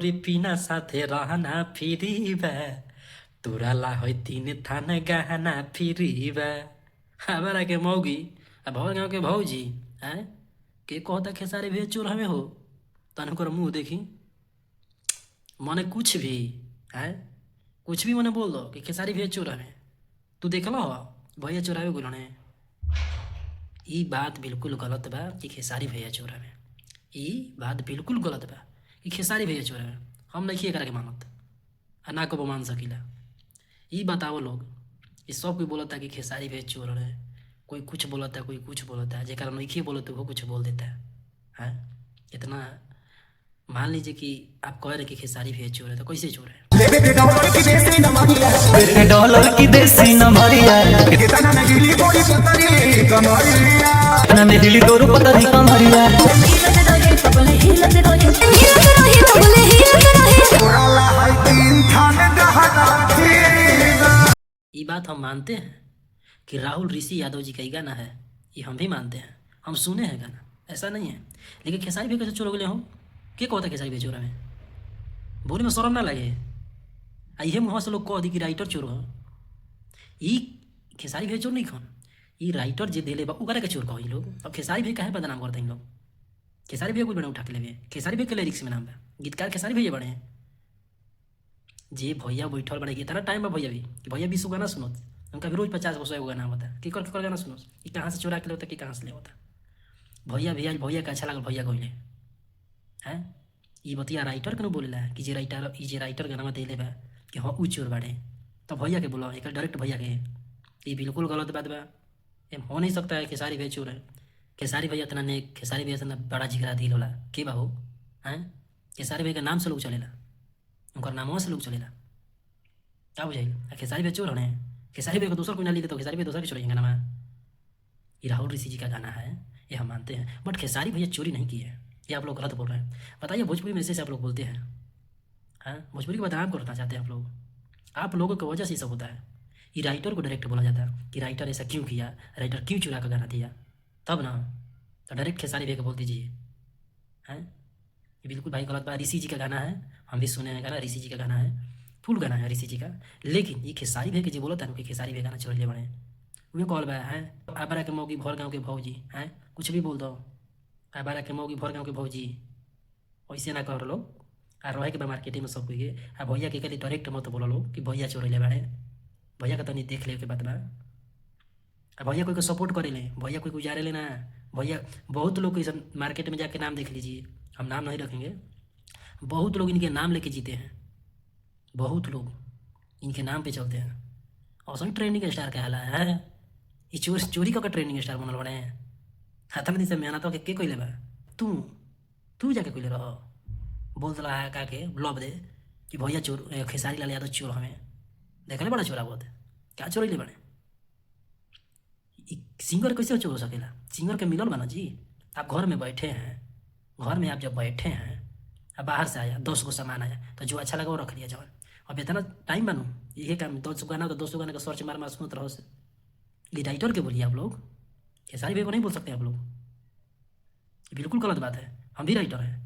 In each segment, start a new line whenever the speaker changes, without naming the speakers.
बिपिना साथे रहना फिरी बा तोरा ला है 3 थान गहना फिरी बा। हमारा के मौगी आ भर गाँव के भौजी आय के कहता खेसारी भेज चोर हमें हो तन कर मुँह देखी मने कुछ भी है कुछ भी मने बोल दो कि खेसारी भेज चोर हमें तू देख लो भैया चोरावे गुलने। ई बात बिल्कुल गलत बा कि खेसारी भैया चोर हमें। ई बात बिल्कुल गलत बा कि खेसारी भैया चोर हमें। हम नहीं एकरा के मानत आ ना कबो मान सकीला। ई बताओ लोग ई सब कोई बोलता है कि खेसारी भैया चोर है, कोई कुछ बोलता है कोई कुछ बोलता है, जेकरा नहीं बोलते वो कुछ बोल देता है। इतना मान लीजिए कि आप कह रहे कि खेसारी भैया चोर है तो कैसे चोर है?
डॉलर की देसी नमरिया हिली तोर पतरी कमरिया
ये बात हम मानते हैं कि राहुल ऋषि यादव जी का ही गाना है, ये हम भी मानते हैं, हम सुने हैं गाना, ऐसा नहीं है। लेकिन खेसारी भैया कैसे चोर हो गए हो? के कहता खेसारी भैया चोर हमें? बोले में शर्म ना लगे? ये मुँह से लोग कह दी कि राइटर चोर हो। ई खेसारी भैया चोर नहीं खन, ई राइटर जे दिले बा उगरा के चोर कहो लोग। अब खेसारी भैया काहे बदनाम करते हैं लोग? खेसारी भैया कोई बड़े उठा के लेवे? खेसारी भैया के लिरिक्स में नाम बा, गीतकार खेसारी भैया बड़े हैं। जे भैया बैठल बड़े इतना टाइम बा भैया भी कि भैया 20 गाना सुनो, उनका भी रोज 50 गाना होता है कि कर गाना सुनो कि कहाँ से चुरा के ले होता कि कहाँ से ले होता। भैया भी आज भैया का अच्छा लगा भैया कहले हैं। ये बतिया राइटर के न बोलेला कि जे राइटर गाना दिले बा कि हाँ उ चोर बाड़े तो भैया के बोलो एक डायरेक्ट भैया के। ये बिल्कुल गलत बात बा, ये हो नहीं सकता है खेसारी भैया चोर है। खेसारी भैया इतना ने खेसारी भैया इतना बड़ा जिगरा दिल होला के बाबू हैं? खेसारी भैया के नाम से लोग चलेला, उनका नामों से लोग चलेला, क्या बुझाइल? खेसारी भैया चोर होने? खेसारी भैया को दूसरा कोई ना लिखे तो खेसारी भैया दूसरा के चोरेंगे गाना में। ये राहुल ऋषि जी का गाना है, ये हम मानते हैं, बट खेसारी भैया चोरी नहीं की है, ये आप लोग गलत बोल रहे हैं। बताइए भोजपुरी में से आप लोग बोलते हैं, हाँ भोजपुरी को बदनाम करना चाहते हैं आप लोगों की वजह से सब होता है। ये राइटर को डायरेक्ट बोला जाता है कि राइटर ऐसा क्यों किया, राइटर क्यों चुरा कर गाना दिया, तब ना तो डायरेक्ट खेसारी भैया को बोल दीजिए हैं। ये बिल्कुल भाई गलत बात। ऋषि जी का गाना है, हम भी सुने हैं गाना, ऋषि जी का गाना है, फुल गाना है ऋषि जी का। लेकिन ये खेसारी भैया के जो बोलता है कि खेसारी भैया गाना चोर बड़े उन्हें कॉल बा है आबारा के मौगी भर गाँव के भौजी हैं, कुछ भी बोल दो आबारा के मौगी भर गाँव के भौजी, वैसे ना कर लो आ रहे के बा मार्केटिंग में सब कोई आ भैया के कभी डायरेक्ट मत बोलो लो कि भैया चोरैले बाड़े। भैया का तनी देख ले के बात बा। आ भैया कोई को सपोर्ट करे ले, भैया कोई गुजारे ले ना। भैया बहुत लोग इस मार्केट में जाके नाम देख लीजिए, हम नाम नहीं रखेंगे, बहुत लोग इनके नाम लेके जीते हैं, बहुत लोग इनके नाम पे चलते हैं। और सभी ट्रेंडिंग स्टार कहला है, ये चोरी का ट्रेंडिंग स्टार बनल बड़े हैं। हाथ में दिन से मेहनत हो के कोई ले बा तू जाके कोई ले रहो बोल दिला है का के लव दे कि भैया चोर खेसारी लाल यादव चोर हमें देख ले बड़ा चोरा बहुत क्या चोरी ले बड़े। सिंगर कैसे चोर हो सकेला? सिंगर के मिलल बना जी। आप घर में बैठे हैं, घर में आप जब बैठे हैं, अब बाहर से आया 10 गो सामान आया तो जो अच्छा लगा वो रख लिया जवान। अब इतना टाइम बनू यही काम 200 गाना तो 200 गाने का सर्च मार मार सुनत रहो से। ये राइटर के बोलिए आप लोग, खेसारी भैया को नहीं बोल सकते आप लोग, ये बिल्कुल गलत बात है। हम भी राइटर हैं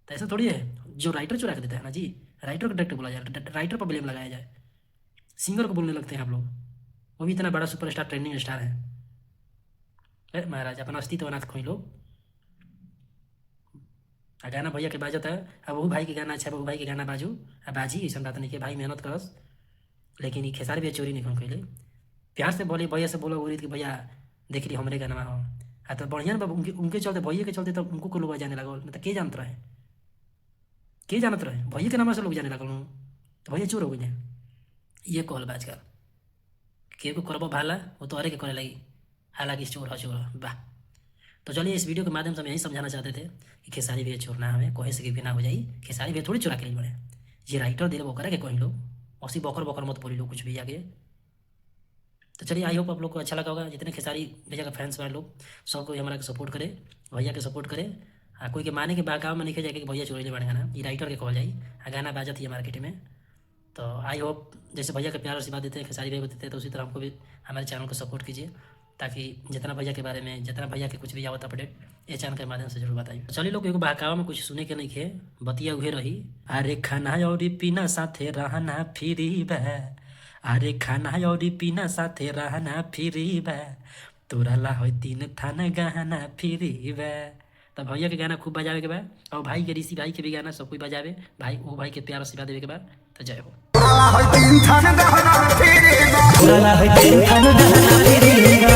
तो ऐसा थोड़ी है जो राइटर चुरा के देता है ना जी, राइटर को डायरेक्ट बोला जाए, राइटर पर ब्लेम लगाया जाए, सिंगर को बोलने लगते हैं आप लोग, वो भी इतना बड़ा सुपरस्टार ट्रेंडिंग स्टार है। अरे महाराज अपना अस्तित्व अनाथ खोई लो। गाना भैया के बाजत है, अब वो भाई के गाना अच्छा वो भाई के गाना बाजू अब बाजी, ऐसा बात नहीं कि भाई मेहनत करस। लेकिन ये खेसारी भैया चोरी नहीं खोन कैले, प्यार से बोले भैया से बोलो बोली कि भैया देख रही हमारे गाना हो हाँ तो बढ़िया ना उनके चलते भैया के चलते तो उनको को लोग जाने लगा, नहीं तो के जानते रहे, के जानत रहे भैया के नाम से लोग जाने लगल तो भैया चोर हो गए। ये कहल बा आजकल के को करबो भाला वो तो अरे के करे लगी, हालांकि चोर है चोर वाह। तो चलिए इस वीडियो के माध्यम से हम यही समझाना चाहते थे कि खेसारी भैया चोर ना हमें कोहे से कि बिना हो जाई, खेसारी भैया थोड़ी चुरा के लिए बड़े, ये राइटर दे वो करे कोई लोग औसी बकर बकर मत बोली लोग कुछ भी आगे। तो चलिए आई होप आप लोग को अच्छा लगा होगा, जितने खेसारी भैया का फैंस वाले लोग सबको हमारा के सपोर्ट करे, भैया के सपोर्ट करे। हाँ कोई के माने के बाकाव में नहीं जाए कि भैया चोरी ले बड़े गाना, ये राइटर के कहल जाई गाना बाजत ही मार्केट में। तो आई होप जैसे भैया का प्यार आशीर्वाद देते हैं खेसारी भैया को देते हैं तो उसी तरह हमको भी हमारे चैनल को सपोर्ट कीजिए ताकि जितना भैया के बारे में, जितना भैया के कुछ भी आवत अपडेट ये चैनल के माध्यम से जरूर बताइए। चलिए लोग, एगो बहकावा में कुछ सुने के नहीं खे, बतिया उहे रही। अरे खाना और पीना साथे रहना फ्री बा, अरे खाना और पीना साथे रहना फ्री बा, तोरा ला हो 3 थाना गहना फ्री बा। तब भैया के गाना खूब बजावे के बा, और भाई के ऋषि भाई के भी गाना सब कोई बजावे, भाई वो भाई के प्यार आशीर्वाद देवे के बा। तो जय हो।
तोरा ला है 3 थान गहना फ्री बा।